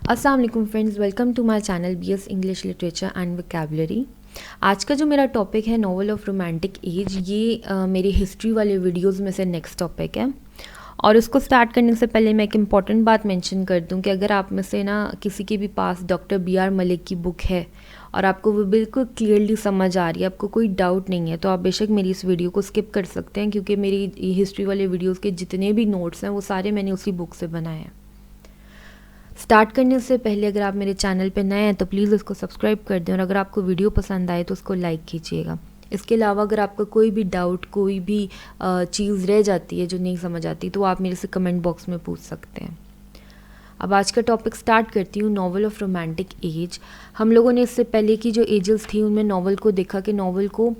अस्सलाम वालेकुम friends, welcome to my channel BS English literature and vocabulary. आज का जो मेरा टॉपिक है नॉवल ऑफ रोमांटिक एज, ये मेरी हिस्ट्री वाले वीडियोस में से नेक्स्ट टॉपिक है। और उसको स्टार्ट करने से पहले मैं एक इम्पॉर्टेंट बात मेंशन कर दूं कि अगर आप में से ना किसी के भी पास डॉक्टर बी.आर. मलिक की बुक है और आपको वो बिल्कुल क्लियरली समझ आ रही है, आपको कोई डाउट नहीं है, तो आप बेशक मेरी इस वीडियो को स्किप कर सकते हैं, क्योंकि मेरी हिस्ट्री वाले वीडियोज़ के जितने भी नोट्स हैं वो सारे मैंने उसी बुक से बनाए हैं। स्टार्ट करने से पहले अगर आप मेरे चैनल पे नए हैं तो प्लीज़ उसको सब्सक्राइब कर दें, और अगर आपको वीडियो पसंद आए तो उसको लाइक कीजिएगा। इसके अलावा अगर आपका कोई भी डाउट, कोई भी चीज़ रह जाती है जो नहीं समझ आती, तो आप मेरे से कमेंट बॉक्स में पूछ सकते हैं। अब आज का टॉपिक स्टार्ट करती हूँ, नॉवल ऑफ रोमांटिक एज। हम लोगों ने इससे पहले की जो एजेस थी उनमें नॉवल को देखा कि नॉवल को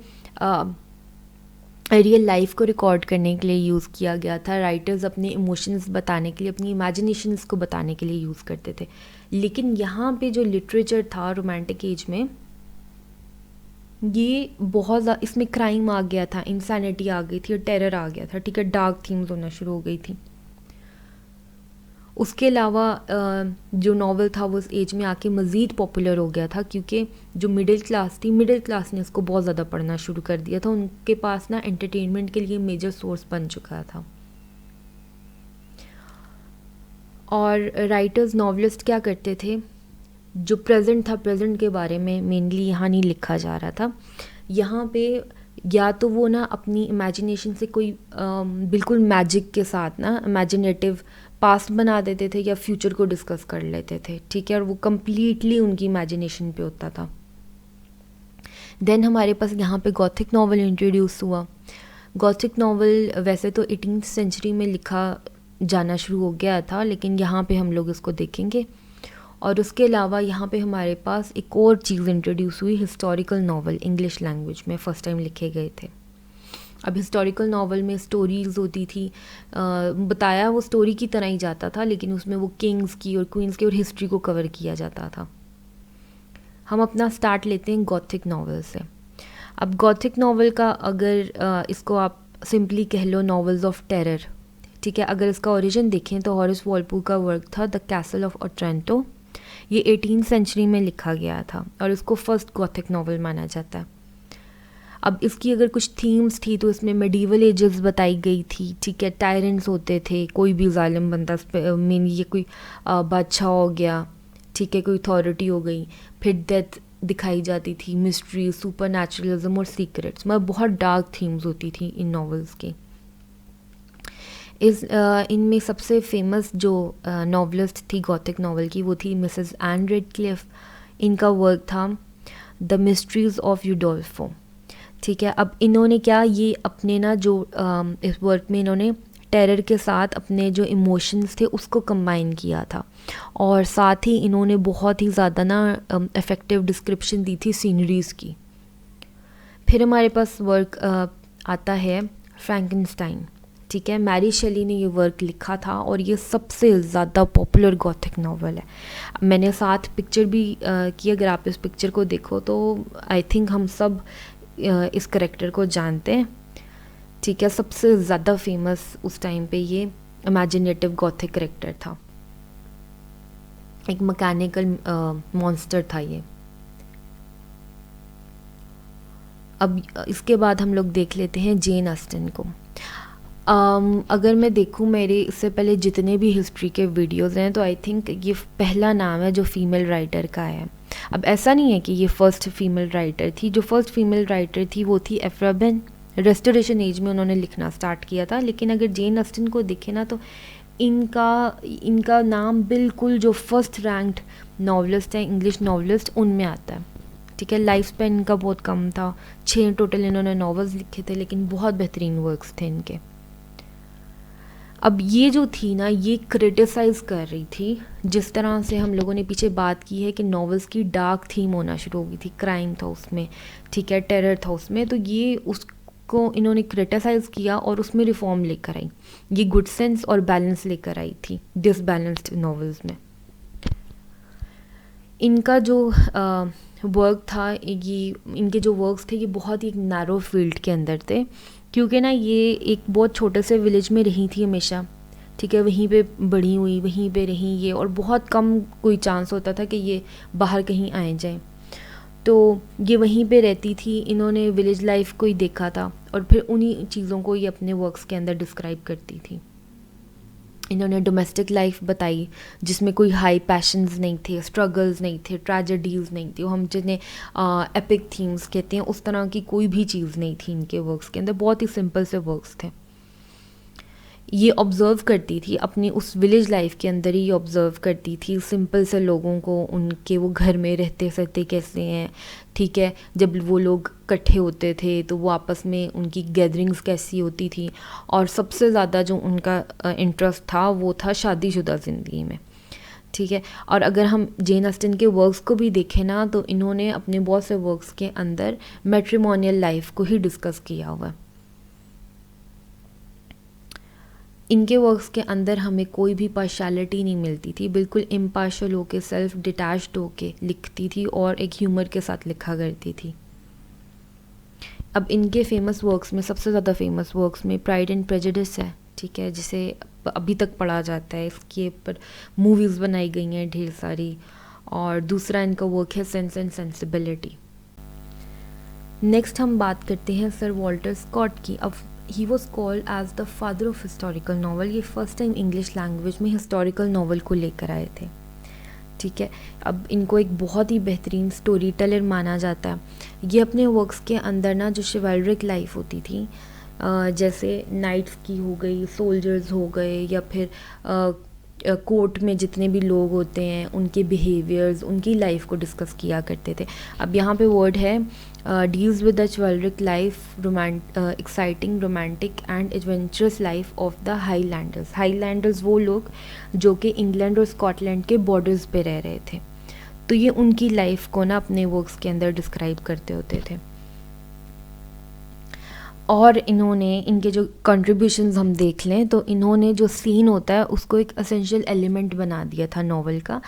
रियल लाइफ को रिकॉर्ड करने के लिए यूज़ किया गया था। राइटर्स अपने इमोशंस बताने के लिए, अपनी इमेजिनेशंस को बताने के लिए यूज़ करते थे। लेकिन यहाँ पे जो लिटरेचर था रोमांटिक एज में, ये बहुत ज़्यादा, इसमें क्राइम आ गया था, इंसैनिटी आ गई थी, टेरर आ गया था, ठीक है, डार्क थीम्स होना शुरू हो गई थी। उसके अलावा जो नावल था वो उस एज में आके मज़ीद पॉपुलर हो गया था, क्योंकि जो मिडिल क्लास थी, मिडिल क्लास ने इसको बहुत ज़्यादा पढ़ना शुरू कर दिया था। उनके पास ना एंटरटेनमेंट के लिए मेजर सोर्स बन चुका था। और राइटर्स, नॉवलिस्ट क्या करते थे, जो प्रेजेंट था, प्रेजेंट के बारे में मेनली यहाँ नहीं लिखा जा रहा था। यहाँ पे या तो वो ना अपनी इमेजिनेशन से कोई बिल्कुल मैजिक के साथ ना इमेजिनेटिव पास्ट बना देते थे, या फ्यूचर को डिस्कस कर लेते थे, ठीक है, और वो कम्प्लीटली उनकी इमेजिनेशन पे होता था। देन हमारे पास यहाँ पे गॉथिक नावल इंट्रोड्यूस हुआ। गॉथिक नावल वैसे तो 18th सेंचुरी में लिखा जाना शुरू हो गया था, लेकिन यहाँ पे हम लोग इसको देखेंगे। और उसके अलावा यहाँ पे हमारे पास एक और चीज़ इंट्रोड्यूस हुई, हिस्टोरिकल नावल इंग्लिश लैंग्वेज में फर्स्ट टाइम लिखे गए थे। अब हिस्टोरिकल नावल में स्टोरीज़ होती थी, बताया वो स्टोरी की तरह ही जाता था, लेकिन उसमें वो किंग्स की और क्वींस की और हिस्ट्री को कवर किया जाता था। हम अपना स्टार्ट लेते हैं गॉथिक नावल से। अब गॉथिक नावल का अगर इसको आप सिंपली कह लो नॉवेल्स ऑफ टेरर, ठीक है। अगर इसका ओरिजिन देखें तो हॉरिस वॉलपूल का वर्क था द कैसल ऑफ ओट्रेंटो। ये 18th सेंचुरी में लिखा गया था और इसको फर्स्ट गॉथिक नावल माना जाता है। अब इसकी अगर कुछ थीम्स थी तो इसमें मेडिवल एजेस बताई गई थी, ठीक है, टायरेंट्स होते थे, कोई भी जालिम बंदा, मीन ये कोई बादशाह हो गया, ठीक है, कोई अथॉरिटी हो गई, फिर डेथ दिखाई जाती थी, मिस्ट्री, सुपर नेचुरलिज्म और सीक्रेट्स, मतलब बहुत डार्क थीम्स होती थी इन नॉवेल्स की। इनमें सबसे फेमस जो नॉवलिस्ट थी गॉथिक नावल की, वो थी मिसेस एन रेडक्लिफ। इनका वर्क था द मिस्ट्रीज ऑफ यूडोल्फो, ठीक है। अब इन्होंने क्या, ये अपने ना जो इस वर्क में इन्होंने टेरर के साथ अपने जो इमोशंस थे उसको कंबाइन किया था, और साथ ही इन्होंने बहुत ही ज़्यादा ना इफ़ेक्टिव डिस्क्रिप्शन दी थी सीनरीज़ की। फिर हमारे पास वर्क आता है फ्रैंकनस्टाइन, ठीक है। मैरी शेली ने ये वर्क लिखा था और ये सबसे ज़्यादा पॉपुलर गॉथिक नावल है। मैंने साथ पिक्चर भी की, अगर आप इस पिक्चर को देखो तो आई थिंक हम सब इस करेक्टर को जानते हैं, ठीक है। सबसे ज़्यादा फेमस उस टाइम पे ये इमेजिनेटिव गॉथिक करेक्टर था, एक मैकेनिकल मॉन्स्टर था ये। अब इसके बाद हम लोग देख लेते हैं जेन ऑस्टन को। अगर मैं देखूँ मेरे इससे पहले जितने भी हिस्ट्री के वीडियोज़ हैं, तो आई थिंक ये पहला नाम है जो फीमेल राइटर का है। अब ऐसा नहीं है कि ये फर्स्ट फीमेल राइटर थी, जो फर्स्ट फीमेल राइटर थी वो थी एफ्रा बेन। रेस्टोरेशन एज में उन्होंने लिखना स्टार्ट किया था, लेकिन अगर जेन ऑस्टन को देखें ना तो इनका नाम बिल्कुल जो फर्स्ट रैंक्ड नॉवलिस्ट है, इंग्लिश नॉवलिस्ट, उनमें आता है, ठीक है। लाइफ स्पैन इनका बहुत कम था, 6 टोटल इन्होंने नॉवेल्स लिखे थे, लेकिन बहुत बेहतरीन वर्क्स थे इनके। अब ये जो थी ना, ये क्रिटिसाइज़ कर रही थी, जिस तरह से हम लोगों ने पीछे बात की है कि नॉवेल्स की डार्क थीम होना शुरू हो गई थी, क्राइम था उसमें, ठीक है, टेरर था उसमें, तो ये उसको इन्होंने क्रिटिसाइज़ किया और उसमें रिफॉर्म लेकर आई। ये गुड सेंस और बैलेंस लेकर आई थी डिसबैलेंस्ड नॉवेल्स में। इनका जो वर्क था, ये इनके जो वर्क्स थे, ये बहुत ही एक नैरो फील्ड के अंदर थे, क्योंकि ना ये एक बहुत छोटे से विलेज में रही थी हमेशा, ठीक है, वहीं पे बड़ी हुई, वहीं पे रही ये, और बहुत कम कोई चांस होता था कि ये बाहर कहीं आए जाएँ। तो ये वहीं पे रहती थी, इन्होंने विलेज लाइफ को ही देखा था और फिर उन्हीं चीज़ों को ये अपने वर्क्स के अंदर डिस्क्राइब करती थी। इन्होंने डोमेस्टिक लाइफ बताई जिसमें कोई हाई पैशंस नहीं थे, स्ट्रगल्स नहीं थे, ट्रेजेडीज़ नहीं थी, वो हम जिन्हें एपिक थीम्स कहते हैं, उस तरह की कोई भी चीज़ नहीं थी इनके वर्क्स के अंदर, बहुत ही सिंपल से वर्क्स थे। ये ऑब्ज़र्व करती थी अपनी उस विलेज लाइफ के अंदर ही ऑब्ज़र्व करती थी सिंपल से लोगों को, उनके वो घर में रहते सहते कैसे हैं, ठीक है, जब वो लोग इकट्ठे होते थे तो वो आपस में उनकी गैदरिंग्स कैसी होती थी, और सबसे ज़्यादा जो उनका इंटरेस्ट था वो था शादीशुदा ज़िंदगी में, ठीक है। और अगर हम जेन ऑस्टन के वर्क्स को भी देखें ना, तो इन्होंने अपने बहुत से वर्क्स के अंदर मैट्रिमोनियल लाइफ को ही डिस्कस किया हुआ है। इनके वर्क्स के अंदर हमें कोई भी पार्शलिटी नहीं मिलती थी, बिल्कुल इम्पार्शल होके, सेल्फ डिटैच्ड होके लिखती थी और एक ह्यूमर के साथ लिखा करती थी। अब इनके फेमस वर्क्स में, सबसे ज़्यादा फेमस वर्क्स में प्राइड एंड प्रेजुडिस है, ठीक है, जिसे अभी तक पढ़ा जाता है, इसके ऊपर मूवीज़ बनाई गई हैं ढेर सारी। और दूसरा इनका वर्क है सेंस एंड सेंसिबिलिटी। नेक्स्ट हम बात करते हैं सर वॉल्टर स्कॉट की। अब he was called as the father of historical novel. ये फर्स्ट टाइम इंग्लिश लैंग्वेज में हिस्टोरिकल नावल को लेकर आए थे, ठीक है। अब इनको एक बहुत ही बेहतरीन स्टोरी टेलर माना जाता है। ये अपने वर्क्स के अंदर ना जो शिवालरिक लाइफ होती थी, जैसे नाइट्स की हो गई, सोल्जर्स हो गए, या फिर कोर्ट में जितने भी लोग होते हैं उनके बिहेवियर्स, उनकी लाइफ को डिस्कस किया करते थे। अब यहाँ पे वर्ड है deals with the chivalric life, exciting, romantic and adventurous life of the highlanders. Highlanders वो लोग जो कि इंग्लैंड और स्कॉटलैंड के बॉर्डर्स पे रह रहे थे, तो ये उनकी लाइफ को ना अपने वर्क्स के अंदर डिस्क्राइब करते होते थे। और इन्होंने, इनके जो कंट्रीब्यूशंस हम देख लें तो इन्होंने जो सीन होता है उसको एक एसेंशियल एलिमेंट बना दिया था नॉवल का।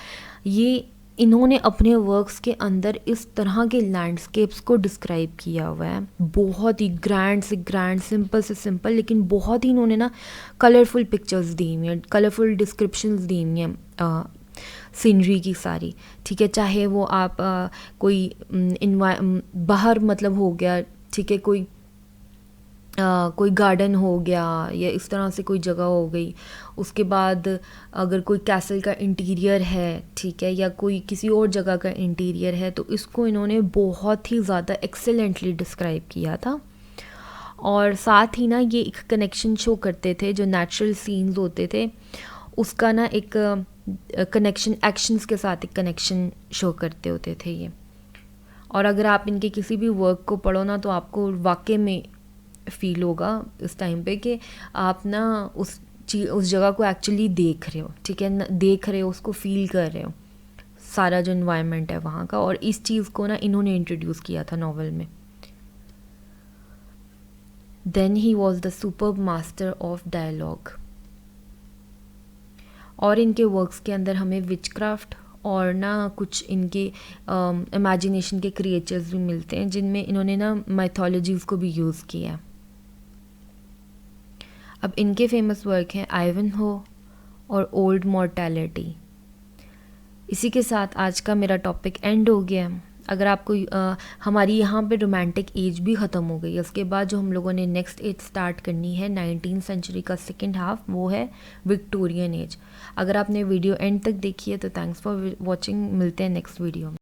ये इन्होंने अपने वर्क्स के अंदर इस तरह के लैंडस्केप्स को डिस्क्राइब किया हुआ है, बहुत ही ग्रैंड से ग्रैंड, सिंपल से सिंपल, लेकिन बहुत ही इन्होंने ना कलरफुल पिक्चर्स दी हुई हैं, कलरफुल डिस्क्रिप्शंस दी हुई हैं सीनरी की सारी, ठीक है। चाहे वो आप कोई बाहर मतलब हो गया, ठीक है, कोई गार्डन हो गया या इस तरह से कोई जगह हो गई, उसके बाद अगर कोई कैसल का इंटीरियर है, ठीक है, या कोई किसी और जगह का इंटीरियर है, तो इसको इन्होंने बहुत ही ज़्यादा एक्सेलेंटली डिस्क्राइब किया था। और साथ ही ना ये एक कनेक्शन शो करते थे, जो नेचुरल सीन्स होते थे उसका ना एक कनेक्शन, एक्शंस के साथ एक कनेक्शन शो करते होते थे ये। और अगर आप इनके किसी भी वर्क को पढ़ो ना, तो आपको वाकई में फील होगा इस टाइम पे कि आप ना उस जगह को एक्चुअली देख रहे हो, ठीक है, देख रहे हो, उसको फील कर रहे हो, सारा जो इन्वायरमेंट है वहाँ का। और इस चीज़ को ना इन्होंने इंट्रोड्यूस किया था नॉवल में। Then he was the superb master of dialogue. और इनके वर्क्स के अंदर हमें विचक्राफ्ट और ना कुछ इनके इमेजिनेशन के क्रिएचर्स भी मिलते हैं, जिनमें इन्होंने ना माइथोलॉजीज़ को भी यूज़ किया है। अब इनके फेमस वर्क हैं आइवनहो और ओल्ड मॉर्टेलिटी। इसी के साथ आज का मेरा टॉपिक एंड हो गया। अगर आपको हमारी यहाँ पे रोमांटिक एज भी ख़त्म हो गई है, उसके बाद जो हम लोगों ने नेक्स्ट एज स्टार्ट करनी है 19th सेंचुरी का सेकेंड हाफ, वो है विक्टोरियन एज। अगर आपने वीडियो एंड तक देखी है तो थैंक्स फॉर वॉचिंग, मिलते हैं नेक्स्ट वीडियो में।